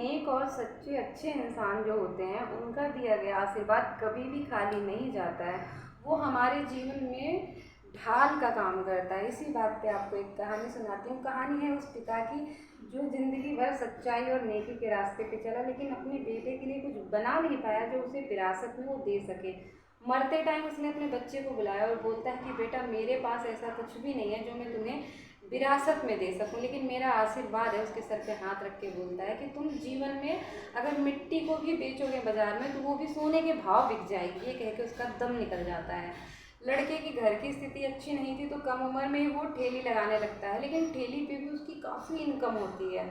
नेक और सच्चे अच्छे इंसान जो होते हैं उनका दिया गया आशीर्वाद कभी भी खाली नहीं जाता है। वो हमारे जीवन में ढाल का काम करता है। इसी बात पे आपको एक कहानी सुनाती हूँ। कहानी है उस पिता की जो ज़िंदगी भर सच्चाई और नेकी के रास्ते पे चला, लेकिन अपने बेटे के लिए कुछ बना नहीं पाया जो उसे विरासत में वो दे सके। मरते टाइम उसने अपने बच्चे को बुलाया और बोलता है कि बेटा, मेरे पास ऐसा कुछ भी नहीं है जो मैं तुम्हें विरासत में दे सकूं, लेकिन मेरा आशीर्वाद है। उसके सर पे हाथ रख के बोलता है कि तुम जीवन में अगर मिट्टी को भी बेचोगे बाजार में तो वो भी सोने के भाव बिक जाएगी। ये कह के उसका दम निकल जाता है। लड़के की घर की स्थिति अच्छी नहीं थी तो कम उम्र में ही वो ठेली लगाने लगता है, लेकिन ठेली पे भी उसकी काफ़ी इनकम होती है।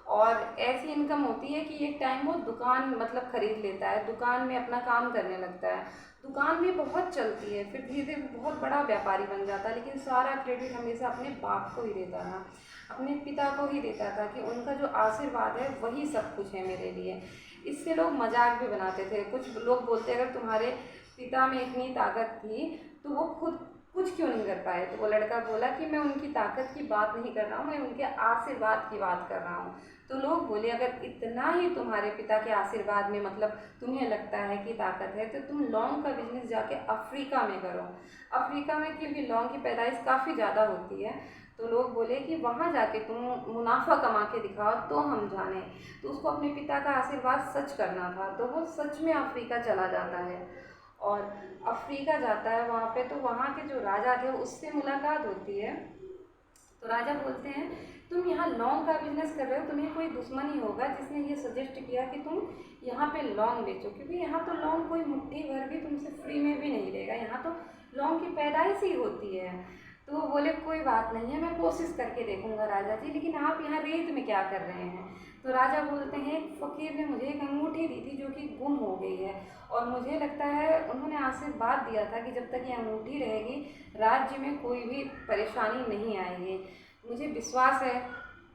और ऐसी इनकम होती है कि एक टाइम वो दुकान मतलब ख़रीद लेता है, दुकान में अपना काम करने लगता है। दुकान भी बहुत चलती है, फिर धीरे धीरे बहुत बड़ा व्यापारी बन जाता है, लेकिन सारा क्रेडिट हमेशा अपने बाप को ही देता था, अपने पिता को ही देता था कि उनका जो आशीर्वाद है वही सब कुछ है मेरे लिए। इससे लोग मजाक भी बनाते थे। कुछ लोग बोलते अगर तुम्हारे पिता में इतनी ताकत थी तो वो खुद कुछ क्यों नहीं कर पाए। तो वो लड़का बोला कि मैं उनकी ताकत की बात नहीं कर रहा हूँ, मैं उनके आशीर्वाद की बात कर रहा हूँ। तो लोग बोले अगर इतना ही तुम्हारे पिता के आशीर्वाद में मतलब तुम्हें लगता है कि ताकत है तो तुम लौंग का बिजनेस जाके अफ्रीका में करो। अफ्रीका में क्योंकि लौंग की पैदाइश काफ़ी ज़्यादा होती है, तो लोग बोले कि वहाँ जाके तुम मुनाफा कमा के दिखाओ तो हम जाने। तो उसको अपने पिता का आशीर्वाद सच करना था, तो वो सच में अफ्रीका चला जाता है और अफ्रीका जाता है। वहाँ पे तो वहाँ के जो राजा थे उससे मुलाकात होती है। तो राजा बोलते हैं तुम यहाँ लौंग का बिजनेस कर रहे हो, तुम्हें कोई दुश्मन ही होगा जिसने ये सजेस्ट किया कि तुम यहाँ पे लौंग बेचो, क्योंकि यहाँ तो लौंग कोई मुट्ठी भर भी तुमसे फ्री में भी नहीं लेगा, यहाँ तो लौंग की पैदाइश ही होती है। तो वो बोले कोई बात नहीं है, मैं कोशिश करके देखूंगा राजा जी, लेकिन आप यहाँ रेत में क्या कर रहे हैं। तो राजा बोलते हैं एक फ़कीर ने मुझे एक अंगूठी दी थी जो कि गुम हो गई है, और मुझे लगता है उन्होंने आशीर्वाद दिया था कि जब तक ये अंगूठी रहेगी राज्य में कोई भी परेशानी नहीं आएगी। मुझे विश्वास है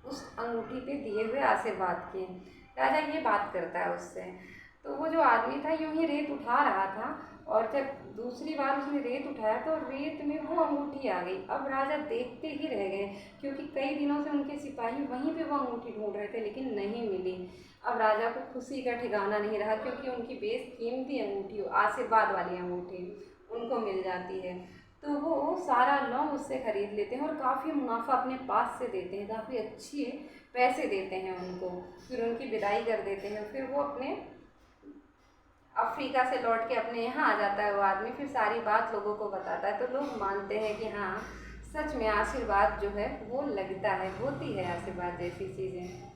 उस अंगूठी पे दिए हुए आशीर्वाद के। राजा ये बात करता है उससे। तो वो जो आदमी था यूं ही रेत उठा रहा था, और जब दूसरी बार उसने रेत उठाया तो रेत में वो अंगूठी आ गई। अब राजा देखते ही रह गए, क्योंकि कई दिनों से उनके सिपाही वहीं पे वो अंगूठी ढूंढ रहे थे लेकिन नहीं मिली। अब राजा को खुशी का ठिकाना नहीं रहा, क्योंकि उनकी बेशकीमती अंगूठी, आशीर्वाद वाली अंगूठी उनको मिल जाती है। तो वो सारा लौंग उससे ख़रीद लेते हैं और काफ़ी मुनाफा अपने पास से देते हैं, काफ़ी अच्छे पैसे देते हैं उनको। फिर उनकी विदाई कर देते हैं। फिर वो अपने अफ्रीका से लौट के अपने यहाँ आ जाता है वो आदमी, फिर सारी बात लोगों को बताता है। तो लोग मानते हैं कि हाँ सच में आशीर्वाद जो है वो लगता है, होती है आशीर्वाद जैसी चीज़ें।